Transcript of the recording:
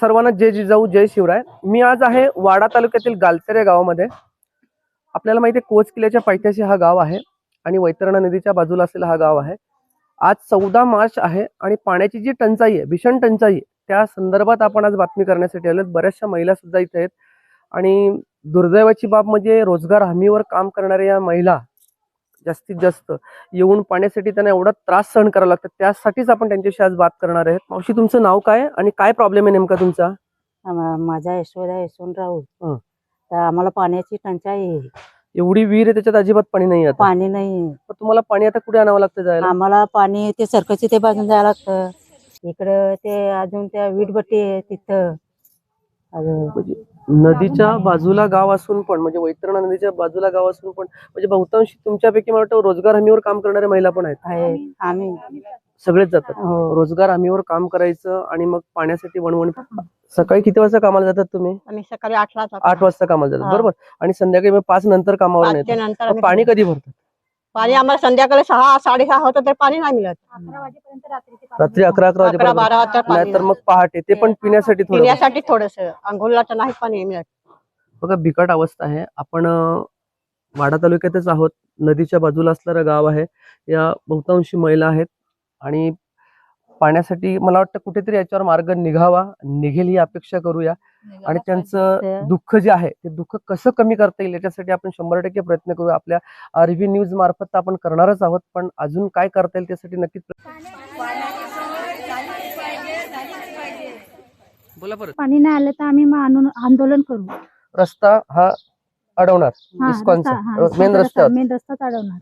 सर्वांना जय जिजाऊ जय शिवराय। मी आज आहे वाडा तालुक्यातील गालतेर या गावामध्ये। आपल्याला माहिती आहे कोच किल्ल्याच्या पायथ्याशी हा गाव आहे आणि वैतरणा नदीच्या बाजूला असलेला हा गाव आहे। आज 14 मार्च आहे आणि पाण्याची जी टंचाई आहे, भीषण टंचाई आहे, त्या संदर्भात आपण आज बातमी करण्यासाठी आलोत। बऱ्याचशा महिला सुद्धा इथे आहेत आणि दुर्दैवाची बाब म्हणजे रोजगार हमीवर काम करणाऱ्या या महिला जास्तीत जास्त येऊन पाण्यासाठी त्यांना एवढा त्रास सहन करावा लागतो। त्यासाठीच आपण त्यांच्याशी आज बात करणार आहेत। मावशी, तुमचं नाव काय आणि काय प्रॉब्लेम आहे नेमका तुमचा? माझा यशोदा यशवंतराव। तर आम्हाला पाण्याची टंचाई आहे। एवढी विहीर आहे त्याच्यात अजिबात पाणी नाही आता? पाणी नाही। तर तुम्हाला पाणी आता कुठे आणावं लागतं जायला? आम्हाला पाणी ते सरकारची ते बाजून जायला लागतं। इकडं ते अजून त्या वीटभट्टी आहे तिथं। म्हणजे नदीच्या बाजूला गाव असून पण, म्हणजे वैतरणा नदीच्या बाजूला गाव असून पण, म्हणजे बहुतांश तुमच्यापैकी मला वाटतं रोजगार हमीवर काम करणाऱ्या महिला पण आहेत। आम्ही सगळेच जातात हो। रोजगार हमीवर काम करायचं आणि मग पाण्यासाठी वणवण। सकाळी किती वाजता कामाला जातात तुम्ही? आम्ही सकाळी 8 वाजता कामाला जातात, बरोबर। आणि संध्याकाळी 5 नंतर कामावर येतात। मग पाणी कधी भरतात? पाणी आम्हाला संध्याकाळी 6 6:30 होतं तर पाणी नाही मिळत। रात्री 11 12 वाजता नाहीतर मग पहाटे, ते पण पिण्यासाठी थोडस, अंघोळला तर नाही पाणी मिळत। बघा, बिकट अवस्था आहे। आपण वाडा तालुक्यातच आहोत, नदीच्या बाजूला असणारं गाव आहे। या बहुतांशी महिला आहेत आणि पाण्यासाठी मला वाटतं कुठेतरी याच्यावर मार्ग निघेल ही अपेक्षा करूया। आणि त्यांचं दुःख जे आहे ते दुःख कसं कमी करता येईल याच्यासाठी आपण 100% प्रयत्न करूया। आपल्या आरव्ही न्यूज मार्फत आपण करणारच आहोत, पण अजून काय करता येईल त्यासाठी नक्कीच बोला। परत पाणी नाही आलं तर आम्ही आंदोलन करू। रस्ता हा अडवणार, इस्कॉनचा मेन रस्ता अडवणार।